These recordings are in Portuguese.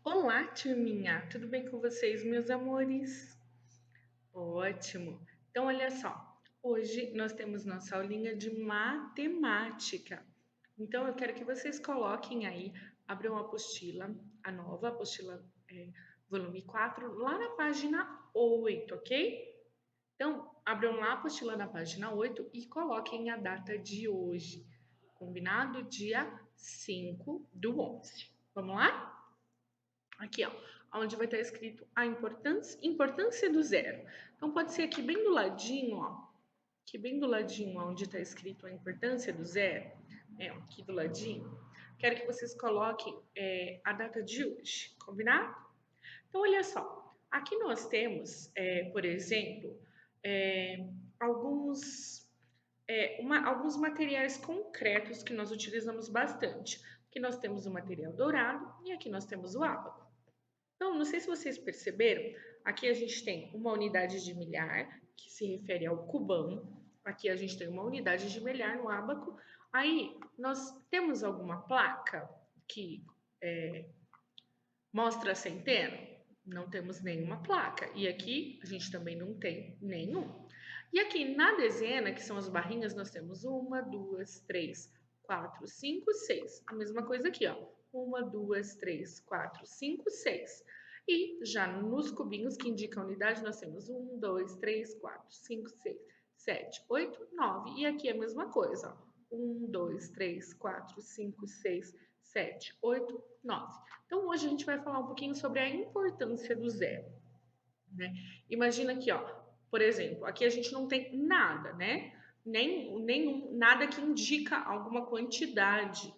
Olá, turminha! Tudo bem com vocês, meus amores? Ótimo! Então, olha só, hoje nós temos nossa aulinha de matemática. Então, eu quero que vocês coloquem aí, abram a apostila, a nova apostila, volume 4, lá na página 8, ok? Então, abram lá a apostila na página 8 e coloquem a data de hoje, combinado? Dia 5 do 11. Vamos lá? Aqui, ó, onde vai estar escrito a importância do zero. Então, pode ser aqui bem do ladinho, ó, aqui bem do ladinho, onde está escrito a importância do zero, aqui do ladinho. Quero que vocês coloquem a data de hoje, combinado? Então, olha só, aqui nós temos, por exemplo, alguns, alguns materiais concretos que nós utilizamos bastante. Aqui nós temos o material dourado e aqui nós temos o ábaco. Então, não sei se vocês perceberam, aqui a gente tem uma unidade de milhar, que se refere ao cubão. Aqui a gente tem uma unidade de milhar no ábaco. Aí, nós temos alguma placa que mostra a centena? Não temos nenhuma placa. E aqui a gente também não tem nenhum. E aqui na dezena, que são as barrinhas, nós temos uma, duas, três, quatro, cinco, seis. A mesma coisa aqui, ó. Uma, duas, três, quatro, cinco, seis. E já nos cubinhos que indicam a unidade, nós temos um, dois, três, quatro, cinco, seis, sete, oito, nove. E aqui a mesma coisa, ó. Um, dois, três, quatro, cinco, seis, sete, oito, nove. Então, hoje a gente vai falar um pouquinho sobre a importância do zero, né? Imagina aqui, ó, por exemplo, aqui a gente não tem nada, né? Nada que indica alguma quantidade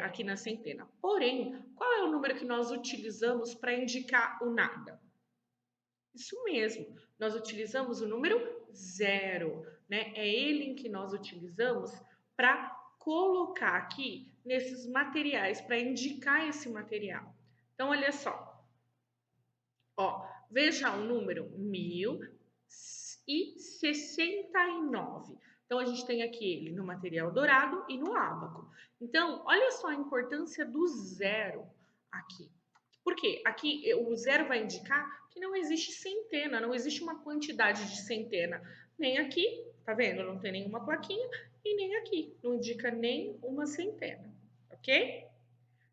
aqui na centena. Porém, qual é o número que nós utilizamos para indicar o nada? Isso mesmo, nós utilizamos o número zero, né? É ele em que nós utilizamos para colocar aqui nesses materiais, para indicar esse material. Então, olha só, ó, veja o número 1069. Então, a gente tem aqui ele no material dourado e no ábaco. Então, olha só a importância do zero aqui. Por quê? Aqui o zero vai indicar que não existe centena, não existe uma quantidade de centena. Nem aqui, tá vendo? Não tem nenhuma plaquinha, e nem aqui, não indica nem uma centena, ok?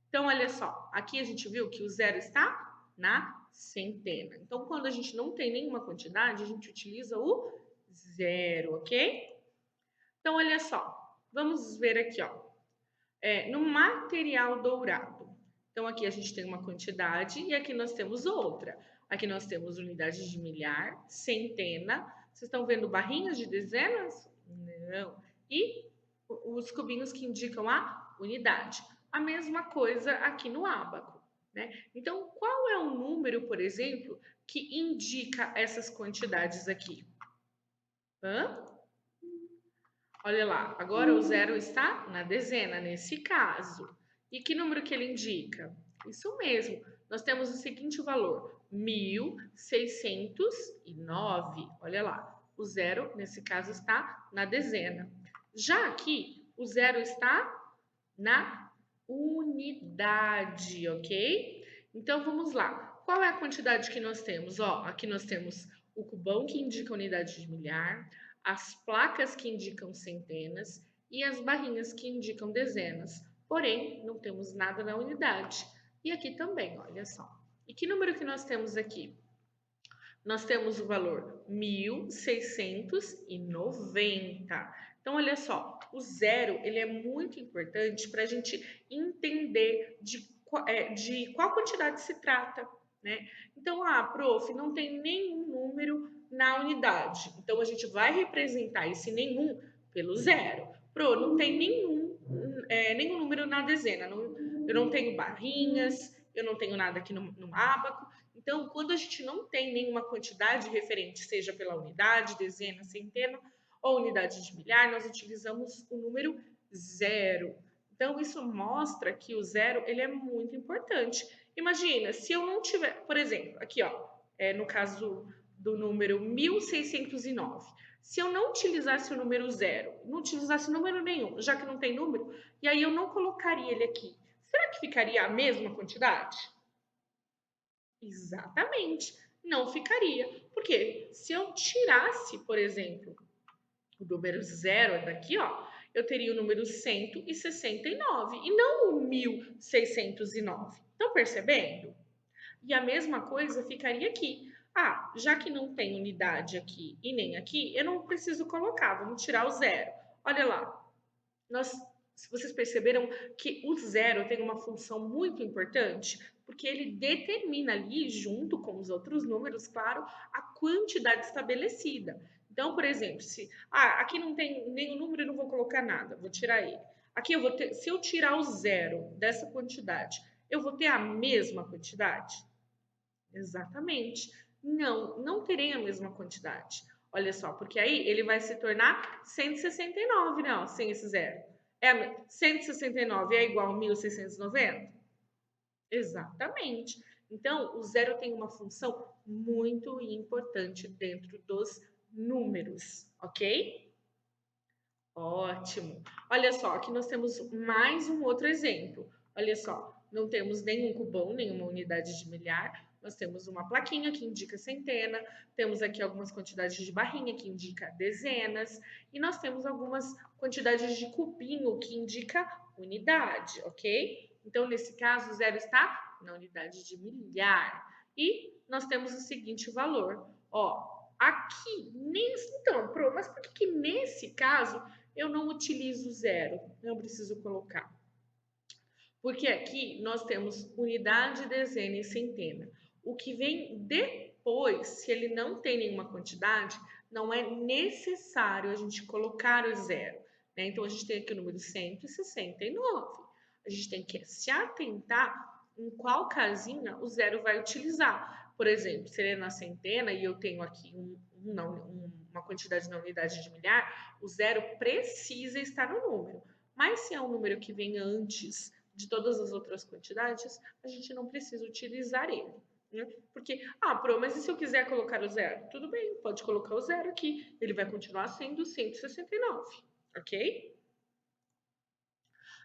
Então, olha só, aqui a gente viu que o zero está na centena. Então, quando a gente não tem nenhuma quantidade, a gente utiliza o zero, ok? Então, olha só, vamos ver aqui, ó. No material dourado. Então, aqui a gente tem uma quantidade e aqui nós temos outra. Aqui nós temos unidade de milhar, centena. Vocês estão vendo barrinhas de dezenas? Não. E os cubinhos que indicam a unidade. A mesma coisa aqui no ábaco, né? Então, qual é o número, por exemplo, que indica essas quantidades aqui? Hã? Olha lá, agora o zero está na dezena, nesse caso. E que número que ele indica? Isso mesmo, nós temos o seguinte valor, 1609. Olha lá, o zero, nesse caso, está na dezena. Já aqui, o zero está na unidade, ok? Então, vamos lá. Qual é a quantidade que nós temos? Ó, aqui nós temos o cubão que indica a unidade de milhar, as placas que indicam centenas e as barrinhas que indicam dezenas. Porém, não temos nada na unidade. E aqui também, olha só. E que número que nós temos aqui? Nós temos o valor 1690. Então, olha só, o zero ele é muito importante para a gente entender de qual quantidade se trata, né? Então, prof, não tem nenhum número na unidade. Então, a gente vai representar esse nenhum pelo zero. Pro, não tem nenhum número na dezena. Eu não tenho barrinhas, eu não tenho nada aqui no ábaco. Então, quando a gente não tem nenhuma quantidade referente, seja pela unidade, dezena, centena ou unidade de milhar, nós utilizamos o número zero. Então, isso mostra que o zero ele é muito importante. Imagina, se eu não tiver, por exemplo, aqui ó, no caso do número 1609, se eu não utilizasse o número zero, não utilizasse número nenhum, já que não tem número, e aí eu não colocaria ele aqui, será que ficaria a mesma quantidade? Exatamente, não ficaria. Porque se eu tirasse, por exemplo, o número zero daqui, ó, eu teria o número 169 e não o 1609. Estão percebendo? E a mesma coisa ficaria aqui. Ah, já que não tem unidade aqui e nem aqui, eu não preciso colocar, vamos tirar o zero. Olha lá, nós, se vocês perceberam que o zero tem uma função muito importante, porque ele determina ali, junto com os outros números, claro, a quantidade estabelecida. Então, por exemplo, se aqui não tem nenhum número, eu não vou colocar nada, vou tirar ele. Aqui eu vou ter, se eu tirar o zero dessa quantidade, eu vou ter a mesma quantidade? Exatamente. Não, não terei a mesma quantidade. Olha só, porque aí ele vai se tornar 169, não, sem esse zero. 169 é igual a 1690? Exatamente. Então, o zero tem uma função muito importante dentro dos números, ok? Ótimo. Olha só, aqui nós temos mais um outro exemplo. Olha só, não temos nenhum cubão, nenhuma unidade de milhar. Nós temos uma plaquinha que indica centena, temos aqui algumas quantidades de barrinha que indica dezenas, e nós temos algumas quantidades de cubinho que indica unidade, ok? Então, nesse caso, o zero está na unidade de milhar. E nós temos o seguinte valor, ó, aqui, nesse, então, mas por que nesse caso eu não utilizo zero, não preciso colocar. Porque aqui nós temos unidade, dezena e centena. O que vem depois, se ele não tem nenhuma quantidade, não é necessário a gente colocar o zero. Né? Então, a gente tem aqui o número 169. A gente tem que se atentar em qual casinha o zero vai utilizar. Por exemplo, se ele é na centena e eu tenho aqui uma quantidade na unidade de milhar, o zero precisa estar no número. Mas se é um número que vem antes de todas as outras quantidades, a gente não precisa utilizar ele. Né? Porque, mas e se eu quiser colocar o zero? Tudo bem, pode colocar o zero aqui. Ele vai continuar sendo 169, ok?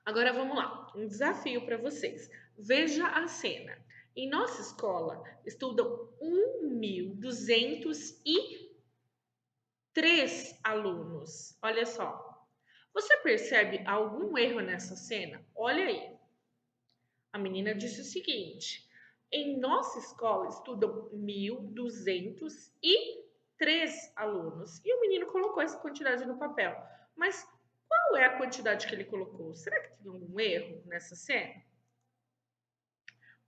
Agora vamos lá, um desafio para vocês. Veja a cena. Em nossa escola estudam 1.203 alunos. Olha só. Você percebe algum erro nessa cena? Olha aí. A menina disse o seguinte: em nossa escola estudam 1.203 alunos. E o menino colocou essa quantidade no papel. Mas qual é a quantidade que ele colocou? Será que tem algum erro nessa cena?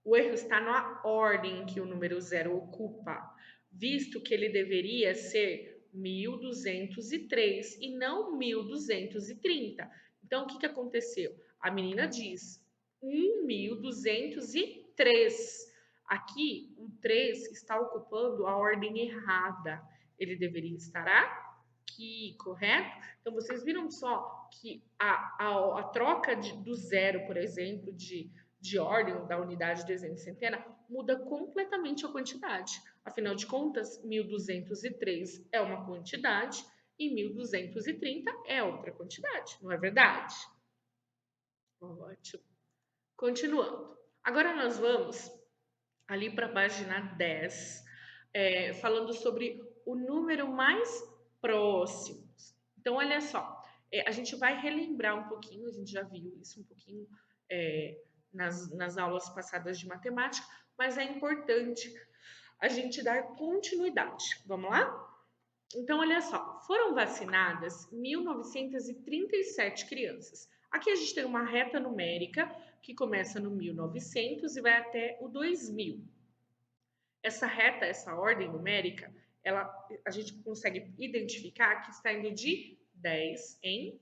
O erro está na ordem que o número zero ocupa, visto que ele deveria ser 1.203 e não 1.230. Então, o que aconteceu? A menina diz 1.203. Aqui, o 3 está ocupando a ordem errada. Ele deveria estar aqui, correto? Então, vocês viram só que a troca do zero, por exemplo, de ordem da unidade, dezena e centena, muda completamente a quantidade. Afinal de contas, 1.203 é uma quantidade e 1.230 é outra quantidade, não é verdade? Ótimo. Continuando. Agora nós vamos ali para a página 10, falando sobre o número mais próximo. Então, olha só, a gente vai relembrar um pouquinho, a gente já viu isso um pouquinho nas aulas passadas de matemática, mas é importante a gente dar continuidade. Vamos lá? Então, olha só, foram vacinadas 1.937 crianças. Aqui a gente tem uma reta numérica que começa no 1900 e vai até o 2000. Essa reta, essa ordem numérica, a gente consegue identificar que está indo de 10 em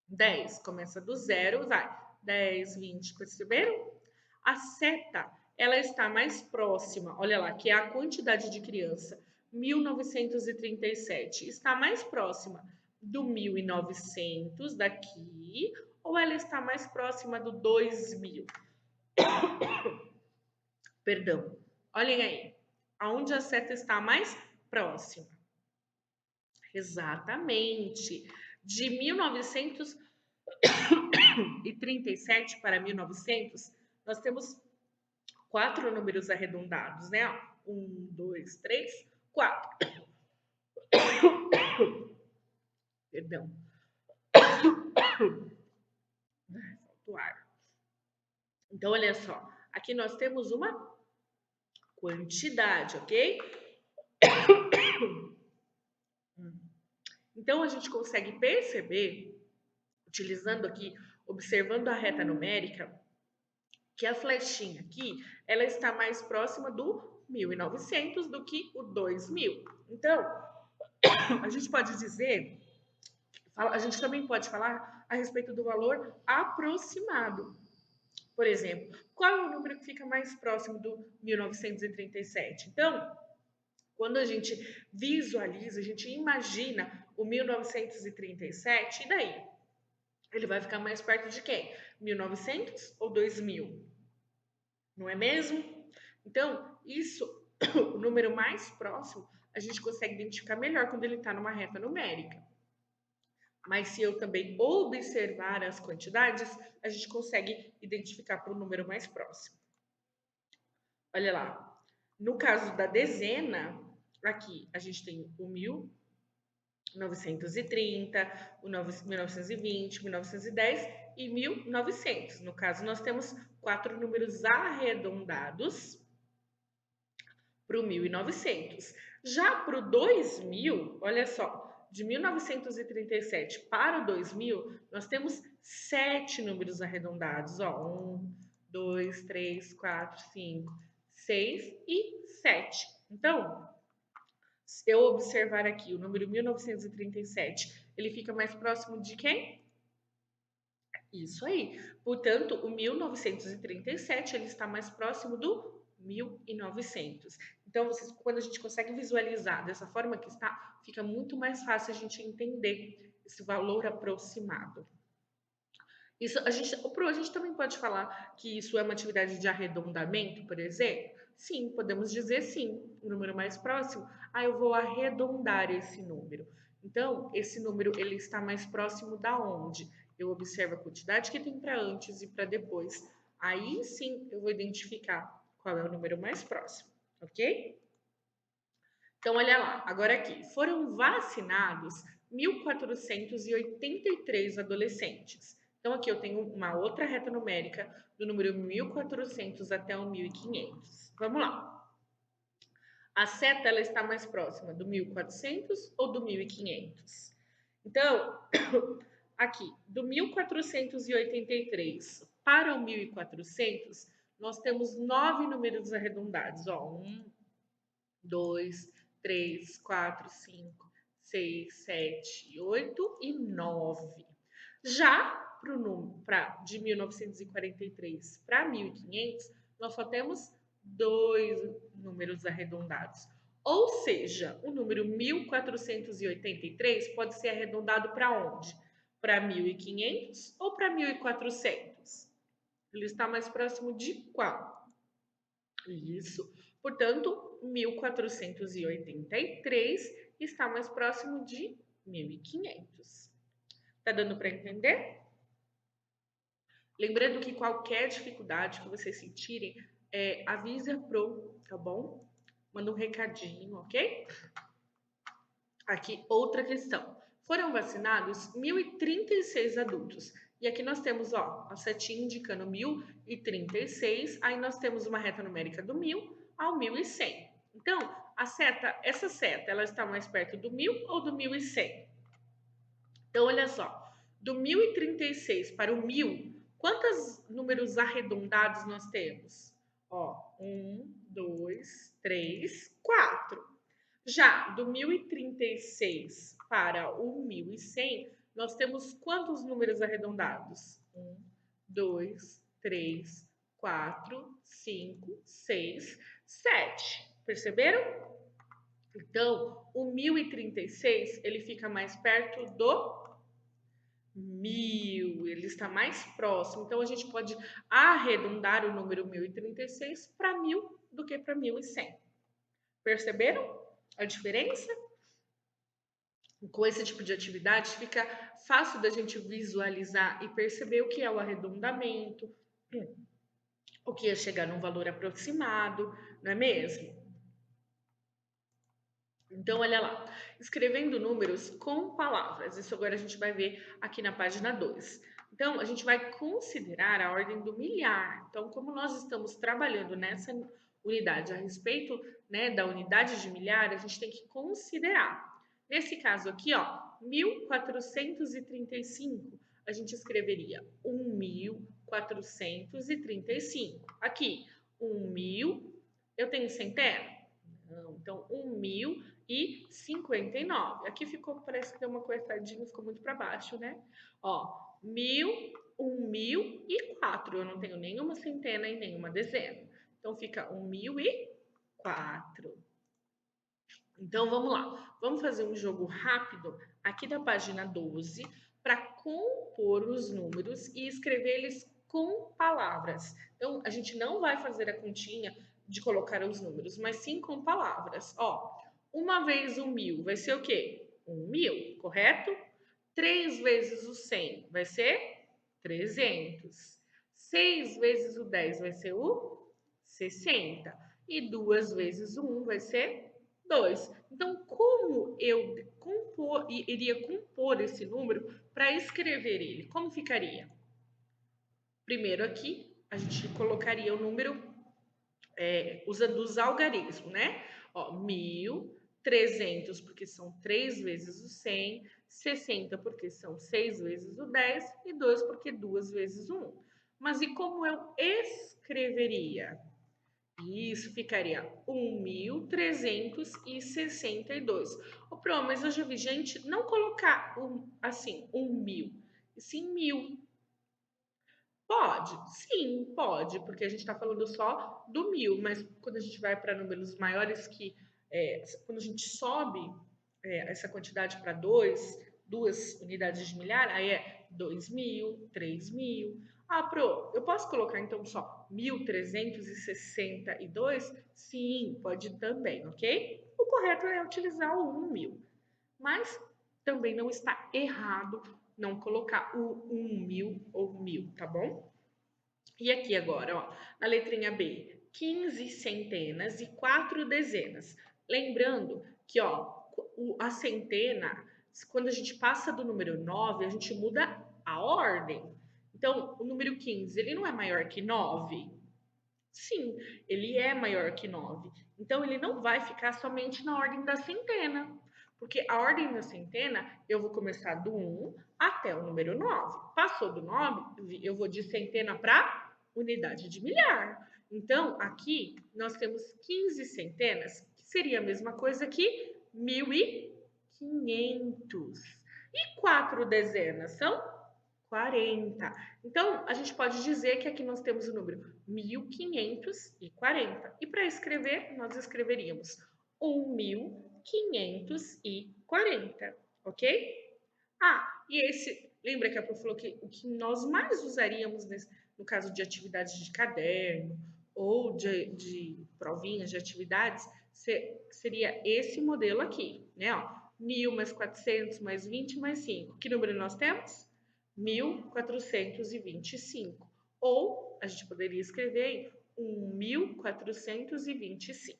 10. Começa do zero, vai 10, 20, perceberam? A seta, ela está mais próxima, olha lá, que é a quantidade de criança, 1937, está mais próxima do 1900 daqui, ou ela está mais próxima do 2000? Perdão, olhem aí, aonde a seta está mais próxima? Exatamente, de 1937 para 1900, nós temos 4 números arredondados, né? 1, 2, 3, 4. Perdão. Falta o ar. Então, olha só. Aqui nós temos uma quantidade, ok? Então, a gente consegue perceber, utilizando aqui, observando a reta numérica, que a flechinha aqui, ela está mais próxima do 1.900 do que o 2.000. Então, a gente pode dizer, a gente também pode falar a respeito do valor aproximado. Por exemplo, qual é o número que fica mais próximo do 1937? Então, quando a gente visualiza, a gente imagina o 1937, e daí? Ele vai ficar mais perto de quem? 1900 ou 2000? Não é mesmo? Então, isso, o número mais próximo, a gente consegue identificar melhor quando ele está numa reta numérica. Mas se eu também observar as quantidades, a gente consegue identificar para o número mais próximo. Olha lá. No caso da dezena, aqui a gente tem o 1930, o 1920, 1910 e 1900. No caso, nós temos 4 números arredondados para o 1900. Já para o 2000, olha só, de 1937 para o 2000, nós temos 7 números arredondados. Ó, 1, 2, 3, 4, 5, 6 e 7. Então, se eu observar aqui o número 1937, ele fica mais próximo de quem? Isso aí. Portanto, o 1937 ele está mais próximo do 1900. Então, quando a gente consegue visualizar dessa forma que está, fica muito mais fácil a gente entender esse valor aproximado. Isso, a gente também pode falar que isso é uma atividade de arredondamento, por exemplo? Sim, podemos dizer sim, o número mais próximo. Eu vou arredondar esse número. Então, esse número ele está mais próximo da onde? Eu observo a quantidade que tem para antes e para depois. Aí sim eu vou identificar qual é o número mais próximo, ok? Então, olha lá, agora aqui, foram vacinados 1.483 adolescentes. Então, aqui eu tenho uma outra reta numérica do número 1.400 até o 1.500. Vamos lá. A seta ela está mais próxima do 1.400 ou do 1.500? Então, aqui, do 1.483 para o 1.400, nós temos 9 números arredondados. Ó, 1, 2, 3, 4, 5, 6, 7, 8 e 9. Já de 1943 para 1500, nós só temos 2 números arredondados. Ou seja, o número 1483 pode ser arredondado para onde? Para 1500 ou para 1400? Ele está mais próximo de qual? Isso. Portanto, 1483 está mais próximo de 1500. Tá dando para entender? Lembrando que qualquer dificuldade que vocês sentirem, avisa pro, tá bom? Manda um recadinho, ok? Aqui, outra questão. Foram vacinados 1.036 adultos. E aqui nós temos, ó, a setinha indicando 1.036. Aí nós temos uma reta numérica do 1.000 ao 1.100. Então, essa seta, ela está mais perto do 1.000 ou do 1.100? Então, olha só. Do 1.036 para o 1.000, quantos números arredondados nós temos? Ó, 1, 2, 3, 4. Já do 1036 para o 1100, nós temos quantos números arredondados? 1, 2, 3, 4, 5, 6, 7. Perceberam? Então, o 1036 ele fica mais perto do 1000, ele está mais próximo. Então, a gente pode arredondar o número 1036 para 1000 do que para 1100. Perceberam a diferença? Com esse tipo de atividade, fica fácil da gente visualizar e perceber o que é o arredondamento, o que ia chegar num valor aproximado, não é mesmo? Então, olha lá, escrevendo números com palavras. Isso agora a gente vai ver aqui na página 2. Então, a gente vai considerar a ordem do milhar. Então, como nós estamos trabalhando nessa unidade a respeito, né, da unidade de milhar, a gente tem que considerar. Nesse caso aqui, ó, 1435, a gente escreveria 1435. Aqui, 1.000, eu tenho centena? Não, então 1.059. Aqui ficou, parece que deu uma cortadinha, ficou muito para baixo, né? Ó, 1.004. Eu não tenho nenhuma centena e nenhuma dezena. Então fica 1.004. Então vamos lá. Vamos fazer um jogo rápido aqui da página 12 para compor os números e escrever eles com palavras. Então a gente não vai fazer a continha de colocar os números, mas sim com palavras. Ó, uma vez 1.000 vai ser o quê? 1.000, correto? 3 vezes o 100 vai ser 300. 6 vezes o 10 vai ser o 60. E 2 vezes o 1 vai ser 2. Então, como eu iria compor esse número para escrever ele? Como ficaria? Primeiro aqui, a gente colocaria o número usando os algarismos, né? Ó, 1.300 porque são 3 vezes o 100, 60 porque são 6 vezes o 10 e 2 porque 2 vezes o 1. Mas e como eu escreveria? Isso ficaria 1.362. Ô, Pro, mas eu já vi gente não colocar assim, 1.000, e sim 1.000. Pode, sim, pode, porque a gente está falando só do 1.000, mas quando a gente vai para números maiores quando a gente sobe essa quantidade para duas unidades de milhar, aí é 2.000, 3.000. Ah, Pro, eu posso colocar então só 1.362? Sim, pode também, ok? O correto é utilizar o 1.000, mas também não está errado não colocar o 1.000 ou 1.000, tá bom? E aqui agora, ó, na letrinha B, 15 centenas e 4 dezenas. Lembrando que, ó, a centena, quando a gente passa do número 9, a gente muda a ordem. Então, o número 15, ele não é maior que 9? Sim, ele é maior que 9. Então, ele não vai ficar somente na ordem da centena. Porque a ordem da centena, eu vou começar do 1 até o número 9. Passou do 9, eu vou de centena para unidade de milhar. Então, aqui nós temos 15 centenas, que seria a mesma coisa que 1.500. E 4 dezenas são 40. Então, a gente pode dizer que aqui nós temos o número 1.540. E para escrever, nós escreveríamos 1.540, ok? Ah, e lembra que a Prof falou que o que nós mais usaríamos no caso de atividades de caderno ou de provinhas de atividades, seria esse modelo aqui, né? Ó, 1.000 mais 400 mais 20 mais 5. Que número nós temos? 1.425. Ou a gente poderia escrever 1.425.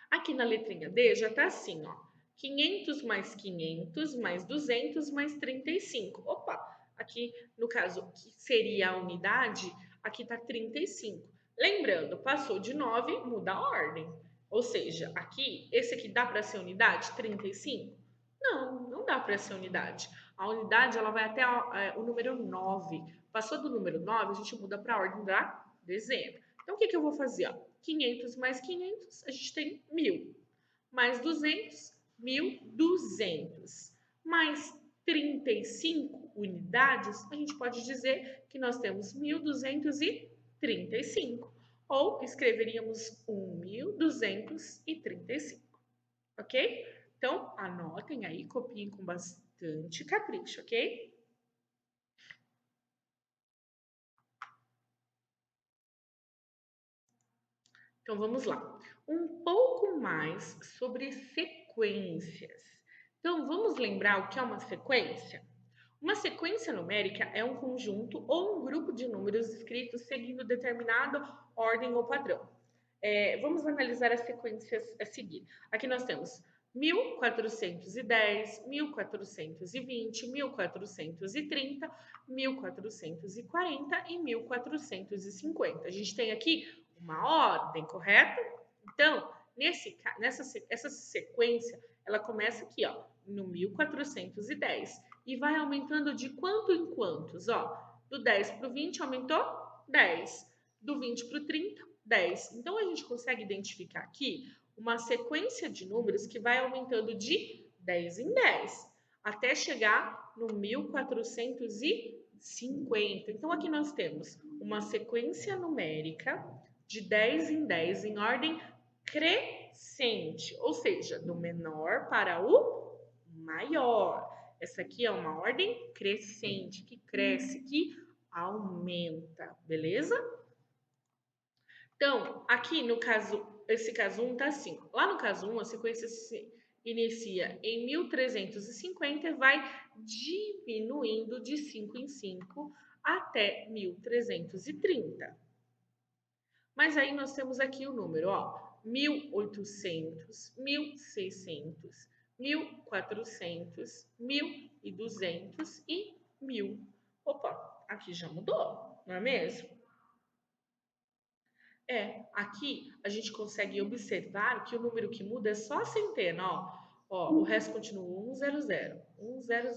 Aqui na letrinha D já está assim, ó. 500 mais 500 mais 200 mais 35. Opa, aqui no caso que seria a unidade, aqui está 35. Lembrando, passou de 9, muda a ordem. Ou seja, aqui, esse aqui dá para ser unidade, 35? Não, não dá para ser unidade. A unidade ela vai até o número 9. Passou do número 9, a gente muda para a ordem da dezena. Então, o que eu vou fazer? Ó? 500 mais 500, a gente tem 1.000. Mais 200, 1.200. Mais 35 unidades, a gente pode dizer que nós temos 1.235. Ou escreveríamos 1.235. Ok? Então, anotem aí, copiem com bastante capricho, ok? Então, vamos lá. Um pouco mais sobre sequências. Então, vamos lembrar o que é uma sequência? Uma sequência numérica é um conjunto ou um grupo de números escritos seguindo determinada ordem ou padrão. Vamos analisar as sequências a seguir. Aqui nós temos 1410, 1420, 1430, 1440 e 1450. A gente tem aqui uma ordem, correto? Então, essa sequência, ela começa aqui, ó, no 1410 e vai aumentando de quanto em quantos, ó. Do 10 para o 20 aumentou 10, do 20 para o 30, 10. Então, a gente consegue identificar aqui uma sequência de números que vai aumentando de 10 em 10, até chegar no 1450. Então, aqui nós temos uma sequência numérica de 10 em 10 em ordem crescente, ou seja, do menor para o maior. Essa aqui é uma ordem crescente, que cresce, que aumenta, beleza? Então, aqui no caso, esse caso 1 tá assim. Lá no caso 1, a sequência se inicia em 1350 e vai diminuindo de 5 em 5 até 1330. Mas aí nós temos aqui o número, ó, 1800, 1600, 1400, 1200 e 1000. Opa, aqui já mudou, não é mesmo? Aqui a gente consegue observar que o número que muda é só a centena, ó. Ó, o resto continua 100, 100, 100,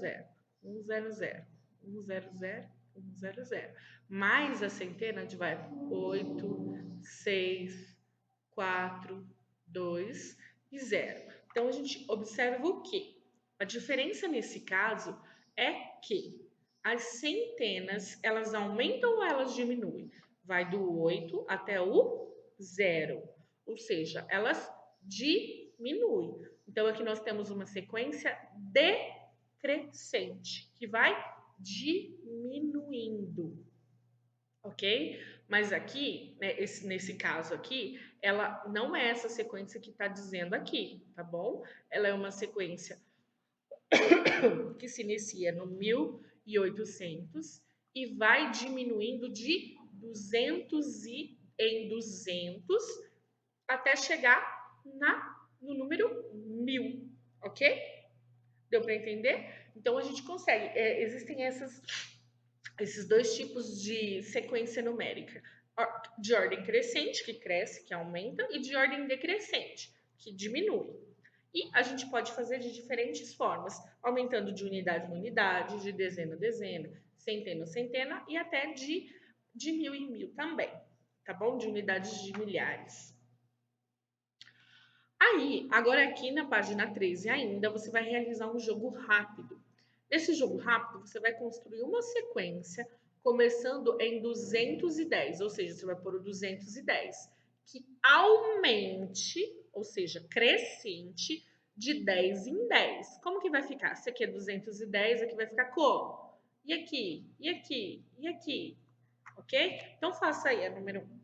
100, 100. Mais a centena de vai 8, 6, 4, 2 e 0. Então a gente observa o quê? A diferença nesse caso é que as centenas, elas aumentam ou elas diminuem? Vai do 8 até o 0, ou seja, elas diminuem. Então, aqui nós temos uma sequência decrescente, que vai diminuindo, ok? Mas aqui, né, nesse caso aqui, ela não é essa sequência que está dizendo aqui, tá bom? Ela é uma sequência que se inicia no 1800 e vai diminuindo de 200 em 200 até chegar no número 1000, ok? Deu para entender? Então a gente consegue. Existem esses dois tipos de sequência numérica: de ordem crescente, que cresce, que aumenta, e de ordem decrescente, que diminui. E a gente pode fazer de diferentes formas, aumentando de unidade em unidade, de dezena a dezena, centena a centena e até de mil em mil também, tá bom? De unidades de milhares. Aí, agora aqui na página 13 ainda, você vai realizar um jogo rápido. Nesse jogo rápido, você vai construir uma sequência começando em 210, ou seja, você vai pôr o 210, que aumente, ou seja, crescente, de 10 em 10. Como que vai ficar? Se aqui é 210, aqui vai ficar como? E aqui? E aqui? E aqui? Ok? Então faça aí a número 1.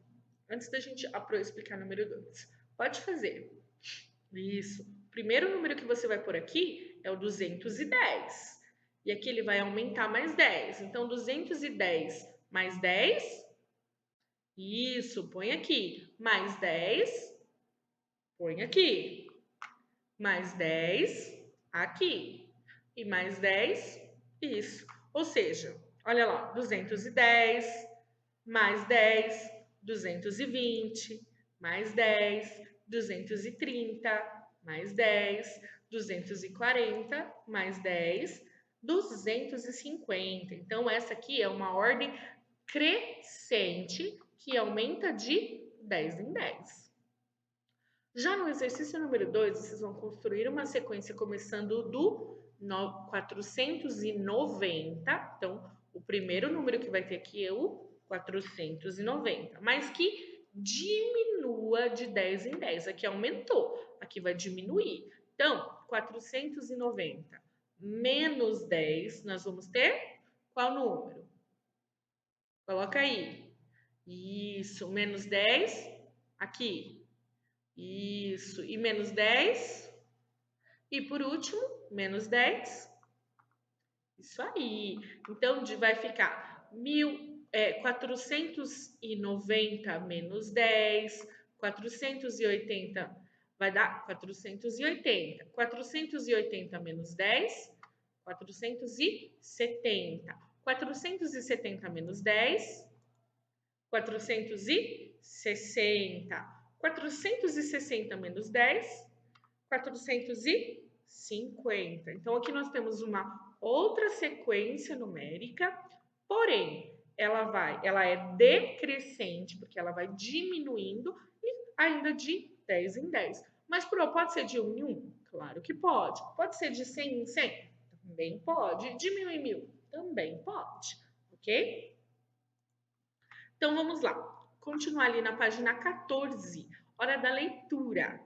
Antes da gente explicar a número 2. Pode fazer. Isso. O primeiro número que você vai pôr aqui é o 210. E aqui ele vai aumentar mais 10. Então, 210 mais 10. Isso, põe aqui. Mais 10. Põe aqui. Mais 10 aqui. E mais 10. Isso. Ou seja, olha lá, 210 mais 10, 220, mais 10, 230, mais 10, 240, mais 10, 250. Então, essa aqui é uma ordem crescente que aumenta de 10 em 10. Já no exercício número 2, vocês vão construir uma sequência começando do 490. Então, o primeiro número que vai ter aqui é o 490, mas que diminua de 10 em 10. Aqui aumentou, aqui vai diminuir. Então, 490 menos 10, nós vamos ter qual número? Coloca aí. Isso, menos 10, aqui. Isso, e menos 10. E por último, menos 10, Isso aí. Então, vai ficar 490 menos 10, 480 vai dar 480. 480 menos 10, 470. 470 menos 10, 460. 460 menos 10, 450. Então, aqui nós temos uma outra sequência numérica, porém, ela é decrescente, porque ela vai diminuindo e ainda de 10 em 10. Mas, pode ser de 1 em 1? Claro que pode. Pode ser de 100 em 100? Também pode. De 1000 em 1000? Também pode. Ok? Então, vamos lá. Continuar ali na página 14, hora da leitura.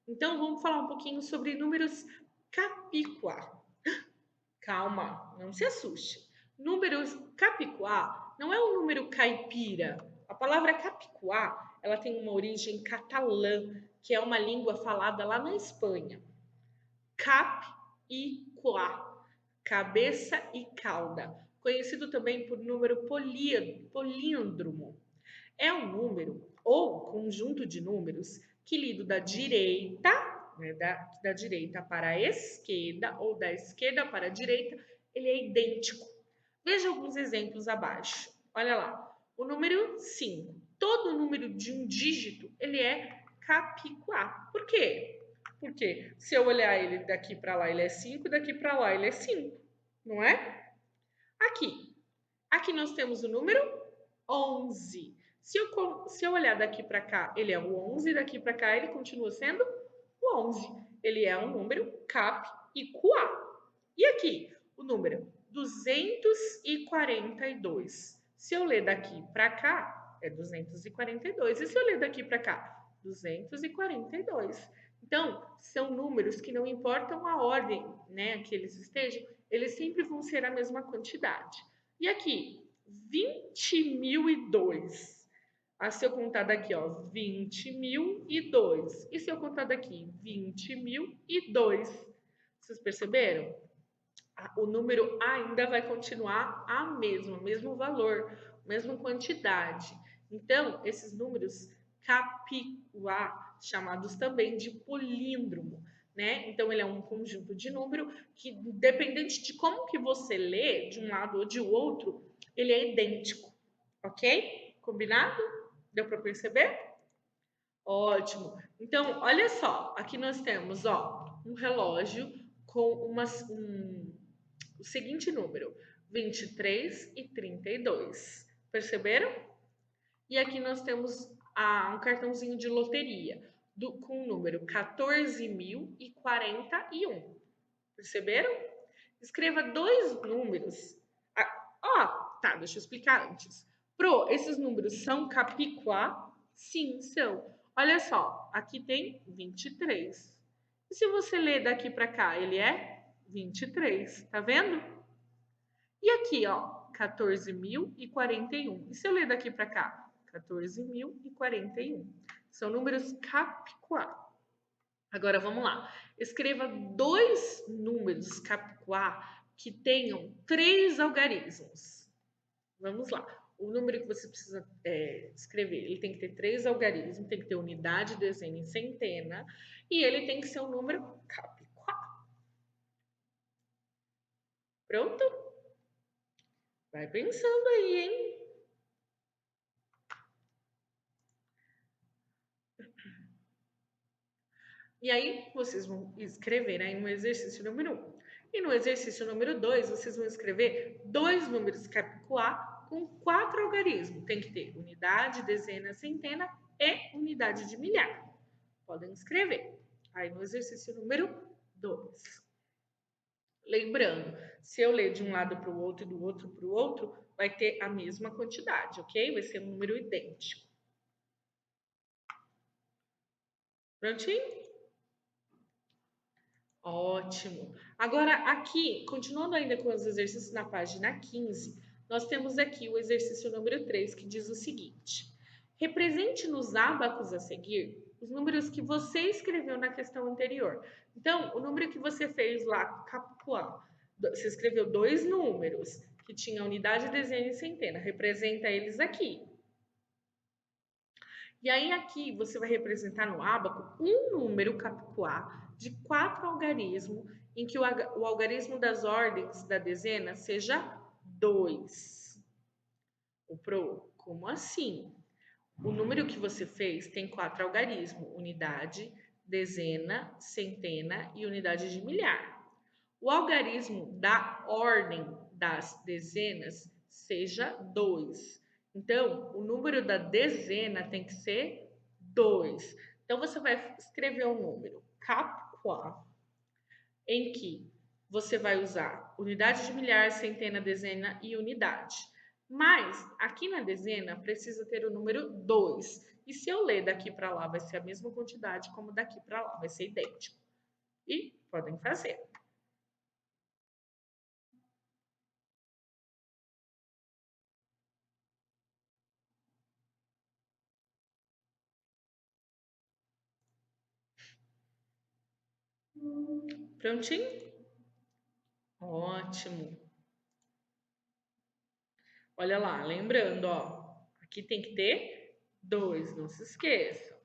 Então, vamos falar um pouquinho sobre números capicua. Calma, não se assuste. Números capicua não é um número caipira. A palavra capicua, ela tem uma origem catalã, que é uma língua falada lá na Espanha. Cap e qua, cabeça e cauda, conhecido também por número políndromo. É um número ou conjunto de números que lido da direita, né, da direita para a esquerda ou da esquerda para a direita, ele é idêntico. Veja alguns exemplos abaixo. Olha lá, o número 5. Todo número de um dígito, ele é capicua. Por quê? Porque se eu olhar ele daqui para lá, ele é 5, daqui para lá ele é 5, não é? Aqui nós temos o número 11. Se eu olhar daqui para cá, ele é o 11, daqui para cá ele continua sendo o 11. Ele é um número cap e qua. E aqui, o número 242. Se eu ler daqui para cá, é 242. E se eu ler daqui para cá, 242. Então, são números que não importam a ordem, né, que eles estejam, eles sempre vão ser a mesma quantidade. E aqui, 20.002. Se eu contar daqui, ó, 20.002. E se eu contar daqui, 20.002. Vocês perceberam? O número ainda vai continuar o mesmo valor, mesma quantidade. Então, esses números capicua, chamados também de políndromo, né? Então, ele é um conjunto de número que, dependente de como que você lê, de um lado ou de outro, ele é idêntico, ok? Combinado? Deu para perceber? Ótimo. Então, olha só, aqui nós temos, ó, um relógio com o seguinte número, 23 e 32. Perceberam? E aqui nós temos um cartãozinho de loteria com o número 14.041. Perceberam? Escreva dois números. Tá, deixa eu explicar antes. Esses números são capicua? Sim, são. Olha só, aqui tem 23. E se você ler daqui para cá, ele é 23, tá vendo? E aqui, ó, 14.041. E se eu ler daqui para cá? 14.041. São números capicua. Agora, vamos lá. Escreva dois números capicua que tenham 3 algarismos. Vamos lá. O número que você precisa escrever, ele tem que ter 3 algarismos, tem que ter unidade, dezena e centena, e ele tem que ser um número capicua. Pronto? Vai pensando aí, hein? E aí, vocês vão escrever aí no exercício número 1. E no exercício número 2, vocês vão escrever dois números capicua com 4 algarismos. Tem que ter unidade, dezena, centena e unidade de milhar. Podem escrever. Aí no exercício número 2. Lembrando, se eu ler de um lado para o outro e do outro para o outro, vai ter a mesma quantidade, ok? Vai ser um número idêntico. Prontinho? Ótimo. Agora, aqui, continuando ainda com os exercícios na página 15, nós temos aqui o exercício número 3, que diz o seguinte: represente nos ábacos a seguir os números que você escreveu na questão anterior. Então, o número que você fez lá, capicua, Você escreveu dois números que tinham unidade, dezena e centena. Representa eles aqui. E aí aqui você vai representar no ábaco um número capicua de 4 algarismos, em que o algarismo das ordens da dezena seja 2. O pro, como assim? O número que você fez tem 4 algarismos: unidade, dezena, centena e unidade de milhar. O algarismo da ordem das dezenas seja 2. Então, o número da dezena tem que ser 2. Então, você vai escrever um número capicua em que você vai usar unidade de milhar, centena, dezena e unidade. Mas, aqui na dezena, precisa ter o número 2. E se eu ler daqui para lá, vai ser a mesma quantidade como daqui para lá, vai ser idêntico. E podem fazer. Prontinho? Ótimo. Olha lá, lembrando, ó, aqui tem que ter 2, não se esqueçam.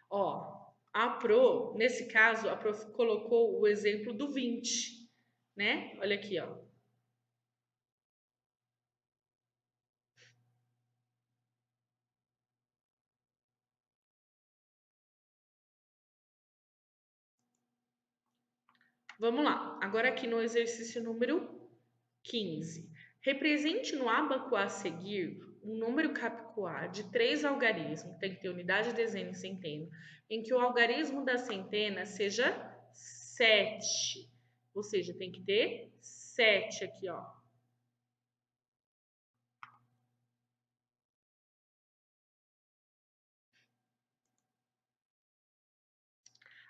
Ó, a Pro, nesse caso, a Pro colocou o exemplo do 20, né? Olha aqui, ó. Vamos lá, agora aqui no exercício número 15. Represente no ábaco a seguir um número capicua de 3 algarismos, tem que ter unidade, dezena e centena, em que o algarismo da centena seja 7. Ou seja, tem que ter 7 aqui, ó.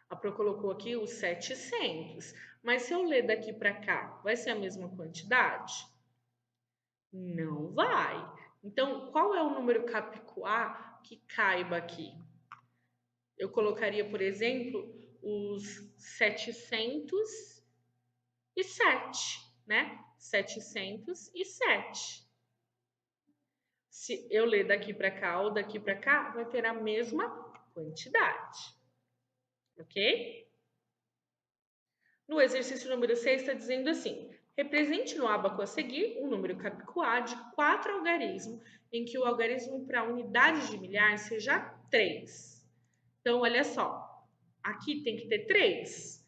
A Pro colocou aqui os 700. Mas se eu ler daqui para cá, vai ser a mesma quantidade? Não vai. Então, qual é o número capicua que caiba aqui? Eu colocaria, por exemplo, os 707, né? 707. Se eu ler daqui para cá ou daqui para cá, vai ter a mesma quantidade. Ok? No exercício número 6 está dizendo assim: represente no ábaco a seguir um número capicua de 4 algarismos, em que o algarismo para unidade de milhar seja 3. Então, olha só, aqui tem que ter 3.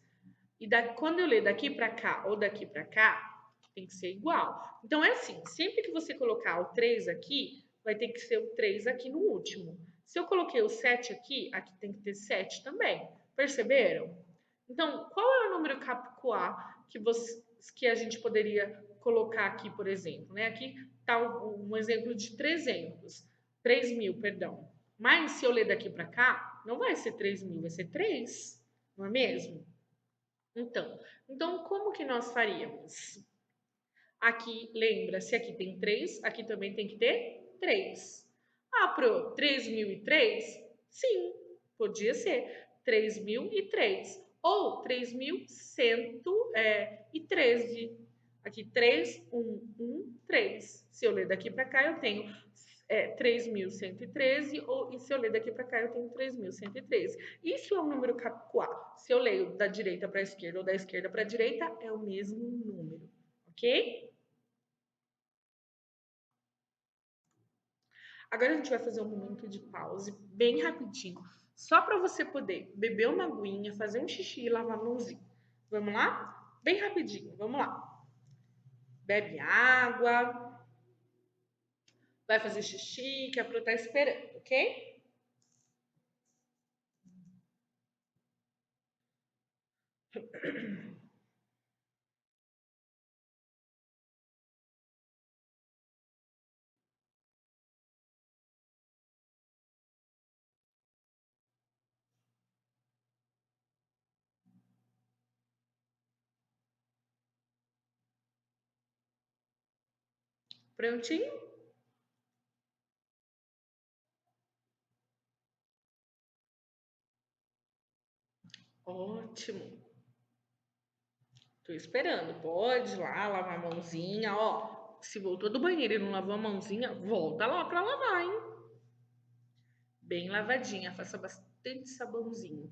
E quando eu ler daqui para cá ou daqui para cá, tem que ser igual. Então, é assim, sempre que você colocar o 3 aqui, vai ter que ser o 3 aqui no último. Se eu coloquei o 7 aqui, aqui tem que ter 7 também. Perceberam? Então, qual é o número capicua que a gente poderia colocar aqui, por exemplo? Né? Aqui está um exemplo de 3.000, perdão. Mas se eu ler daqui para cá, não vai ser 3.000, vai ser 3, não é mesmo? Então, como que nós faríamos? Aqui, lembra, se aqui tem 3, aqui também tem que ter 3. Ah, Pro, 3.003? Sim, podia ser 3.003. Ou 3.113. Aqui, 3, 1, 1, 3. Se eu ler daqui para cá, eu tenho 3.113, e se eu ler daqui para cá, eu tenho 3.113. Isso é um número capicua. Se eu leio da direita para a esquerda ou da esquerda para a direita, é o mesmo número, ok? Agora a gente vai fazer um momento de pause, bem rapidinho, só para você poder beber uma aguinha, fazer um xixi e lavar a mãozinha. Vamos lá? Bem rapidinho, vamos lá. Bebe água, vai fazer xixi, que a Pro tá esperando, ok? Prontinho? Ótimo. Tô esperando. Pode ir lá lavar a mãozinha, ó. Se voltou do banheiro e não lavou a mãozinha, volta lá pra lavar, hein? Bem lavadinha, faça bastante sabãozinho.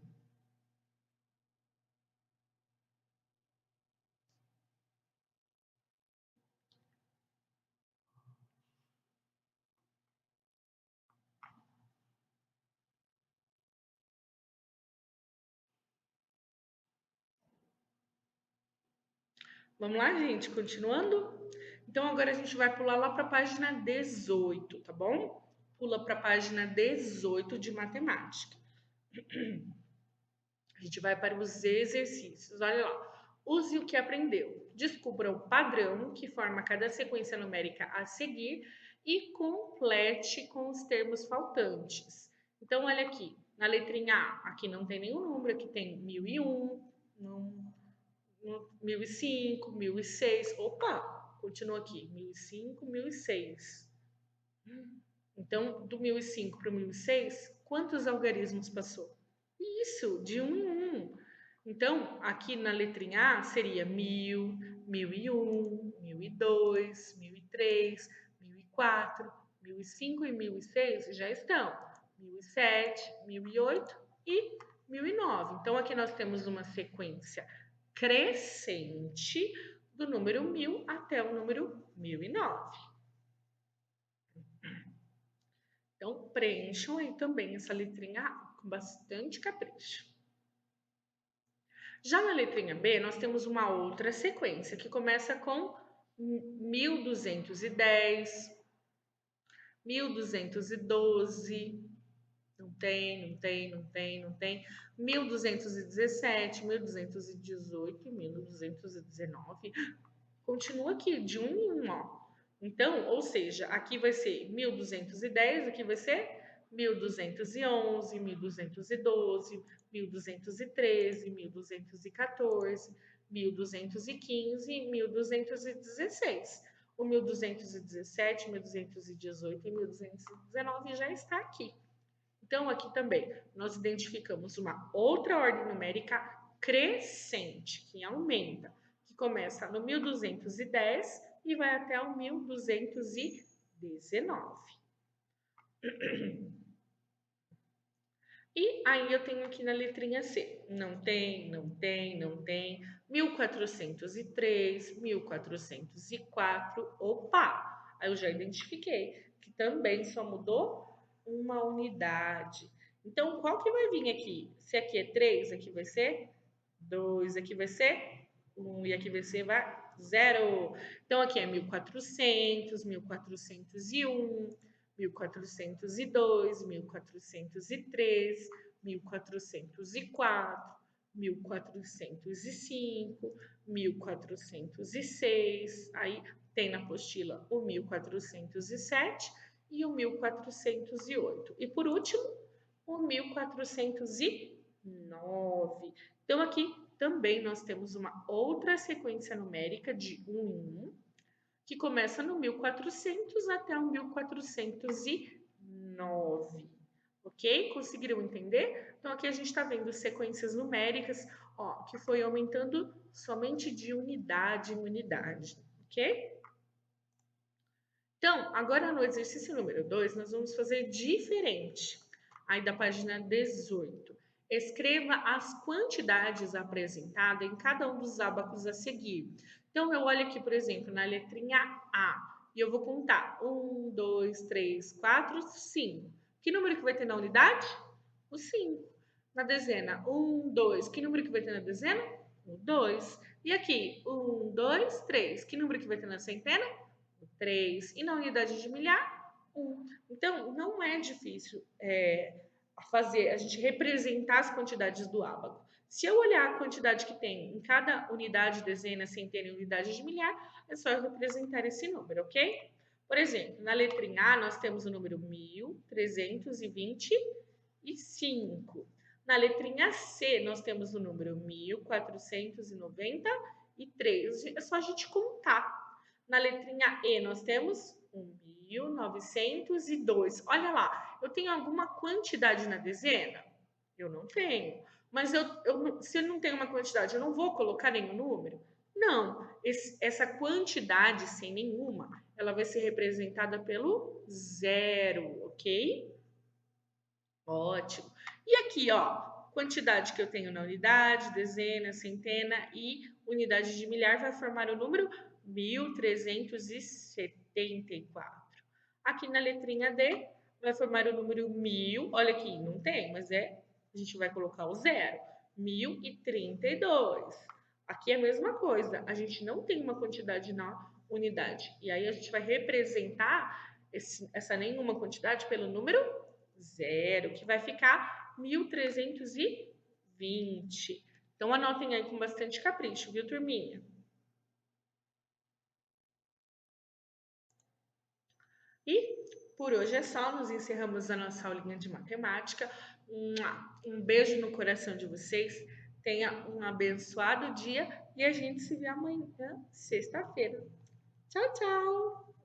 Vamos lá, gente, continuando? Então, agora a gente vai pular lá para a página 18, tá bom? Pula para a página 18 de matemática. A gente vai para os exercícios. Olha lá. Use o que aprendeu. Descubra o padrão que forma cada sequência numérica a seguir e complete com os termos faltantes. Então, olha aqui. Na letrinha A, aqui não tem nenhum número, aqui tem 1001, 1005, 1006. Opa, continua aqui. 1005, 1006. Então, do 1005 para o 1006, quantos algarismos passou? Isso, de 1 em 1. Então, aqui na letrinha A seria 1000, 1001, 1002, 1003, 1004, 1005 e 1006 já estão. 1007, 1008 e 1009. Então, aqui nós temos uma sequência crescente do número 1000 até o número 1009. Então, preencham aí também essa letrinha A com bastante capricho. Já na letrinha B, nós temos uma outra sequência que começa com 1210, 1212, não tem, 1217, 1218 e 1219. Continua aqui, de um em um, ó. Então, ou seja, aqui vai ser 1210, aqui vai ser 1211, 1212, 1213, 1214, 1215 e 1216. O 1217, 1218 e 1219 já está aqui. Então, aqui também nós identificamos uma outra ordem numérica crescente, que aumenta, que começa no 1210 e vai até o 1219. E aí eu tenho aqui na letrinha C, não tem, 1403, 1404, opa! Aí eu já identifiquei que também só mudou uma unidade. Então, qual que vai vir aqui? Se aqui é 3, aqui vai ser 2, aqui vai ser 1 e aqui vai ser 0. Então, aqui é 1400, 1401, 1402, 1403, 1404, 1405, 1406. Aí tem na apostila o 1407 e o 1408. E por último, o 1409. Então, aqui também nós temos uma outra sequência numérica de 1 em 1, que começa no 1400 até o 1409. Ok? Conseguiram entender? Então, aqui a gente está vendo sequências numéricas, ó, que foi aumentando somente de unidade em unidade. Ok? Então, agora no exercício número 2, nós vamos fazer diferente. Aí da página 18. Escreva as quantidades apresentadas em cada um dos ábacos a seguir. Então, eu olho aqui, por exemplo, na letrinha A, e eu vou contar 1, 2, 3, 4, 5. Que número que vai ter na unidade? O 5. Na dezena, 1, 2. Que número que vai ter na dezena? O 2. E aqui, 1, 2, 3. Que número que vai ter na centena? 3. E na unidade de milhar, 1. Então, não é difícil fazer, a gente representar as quantidades do ábaco. Se eu olhar a quantidade que tem em cada unidade, dezena, centena e unidade de milhar, é só eu representar esse número, ok? Por exemplo, na letrinha A, nós temos o número 1325. Na letrinha C, nós temos o número 1493. É só a gente contar. Na letrinha E, nós temos 1902. Olha lá, eu tenho alguma quantidade na dezena? Eu não tenho. Mas se eu não tenho uma quantidade, eu não vou colocar nenhum número? Não, essa quantidade sem nenhuma, ela vai ser representada pelo zero, ok? Ótimo. E aqui, ó, quantidade que eu tenho na unidade, dezena, centena e unidade de milhar vai formar o número 1374. Aqui na letrinha D vai formar o número 1000. Olha aqui, não tem, mas a gente vai colocar o zero. 1032. Aqui é a mesma coisa, a gente não tem uma quantidade na unidade. E aí a gente vai representar essa nenhuma quantidade pelo número zero, que vai ficar 1320. Então anotem aí com bastante capricho, viu, turminha? E por hoje é só, nos encerramos a nossa aulinha de matemática. Um beijo no coração de vocês. Tenha um abençoado dia e a gente se vê amanhã, sexta-feira. Tchau, tchau!